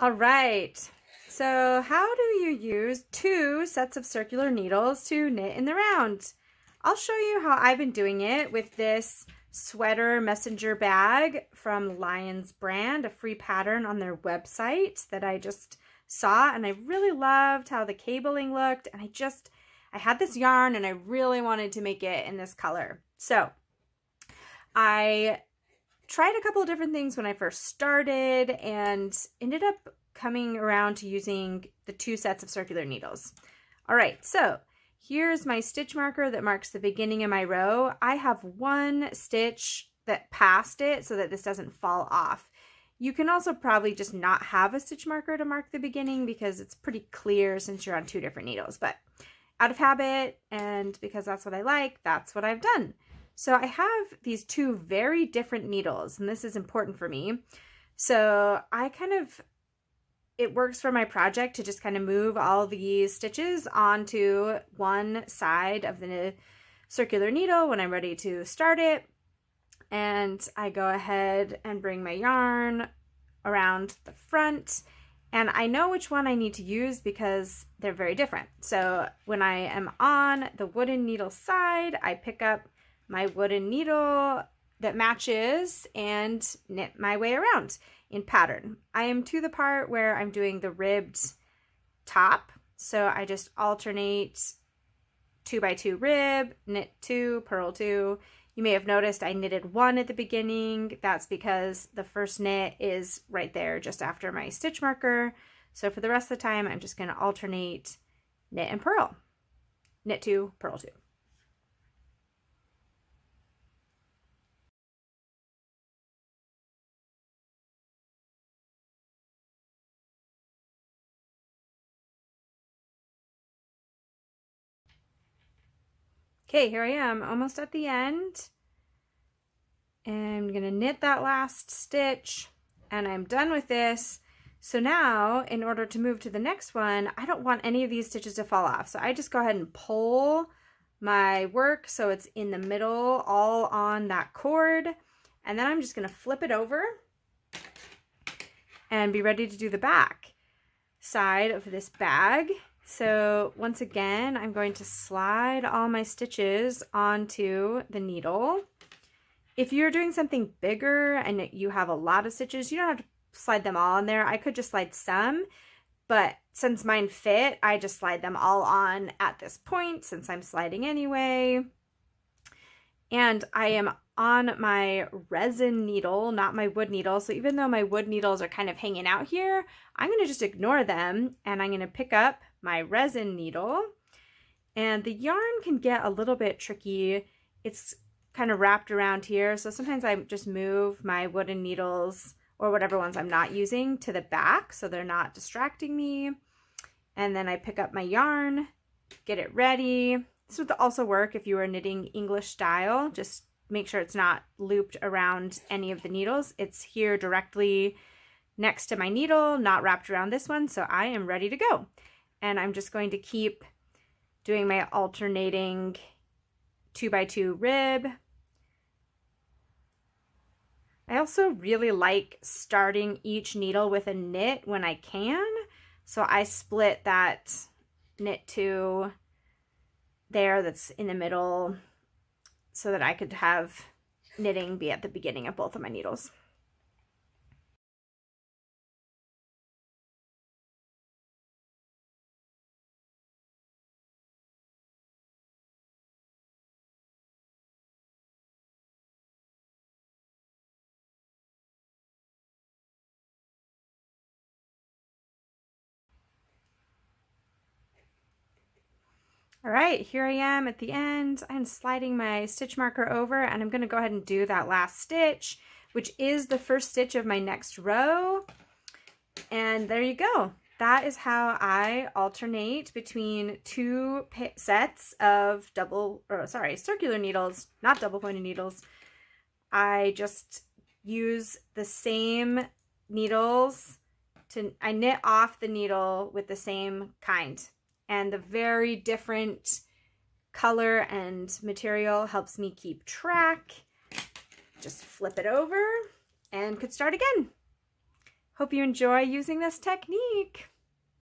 All right, so how do you use 2 sets of circular needles to knit in the round? I'll show you how I've been doing it with this sweater messenger bag from Lions brand, a free pattern on their website that I just saw, and I really loved how the cabling looked, and I had this yarn and I really wanted to make it in this color. So I tried a couple of different things when I first started and ended up coming around to using the 2 sets of circular needles. All right, so here's my stitch marker that marks the beginning of my row. I have 1 stitch that passed it so that this doesn't fall off. You can also probably just not have a stitch marker to mark the beginning because it's pretty clear since you're on 2 different needles, but out of habit and because that's what I like, that's what I've done. So I have these 2 very different needles, and this is important for me. So it works for my project to just kind of move all these stitches onto one side of the circular needle when I'm ready to start it. And I go ahead and bring my yarn around the front, and I know which one I need to use because they're very different. So when I am on the wooden needle side, I pick up my wooden needle that matches and knit my way around in pattern. I am to the part where I'm doing the ribbed top, so I just alternate 2 by 2 rib, knit 2, purl 2. You may have noticed I knitted 1 at the beginning. That's because the first knit is right there just after my stitch marker. So for the rest of the time, I'm just going to alternate knit and purl. Knit 2, purl 2. Okay, here I am, almost at the end. And I'm gonna knit that last stitch, and I'm done with this. So now, in order to move to the next one, I don't want any of these stitches to fall off. So I just go ahead and pull my work so it's in the middle, all on that cord. And then I'm just gonna flip it over and be ready to do the back side of this bag. So once again, I'm going to slide all my stitches onto the needle. If you're doing something bigger and you have a lot of stitches, you don't have to slide them all on there. I could just slide some, but since mine fit, I just slide them all on at this point since I'm sliding anyway. And I am on my resin needle, not my wood needle. So even though my wood needles are kind of hanging out here, I'm going to just ignore them, and I'm going to pick up my resin needle. And the yarn can get a little bit tricky. It's kind of wrapped around here, so sometimes I just move my wooden needles or whatever ones I'm not using to the back so they're not distracting me. And then I pick up my yarn, get it ready. This would also work if you were knitting English style. Just make sure it's not looped around any of the needles. It's here directly next to my needle, not wrapped around this one, so I am ready to go. And I'm just going to keep doing my alternating 2 by 2 rib. I also really like starting each needle with a knit when I can. So I split that knit 2 there that's in the middle so that I could have knitting be at the beginning of both of my needles. All right, here I am at the end. I'm sliding my stitch marker over, and I'm going to go ahead and do that last stitch, which is the first stitch of my next row. And there you go. That is how I alternate between 2 sets of circular needles, not double pointed needles. I just use the same needles I knit off the needle with the same kind. And the very different color and material helps me keep track. Just flip it over and could start again. Hope you enjoy using this technique.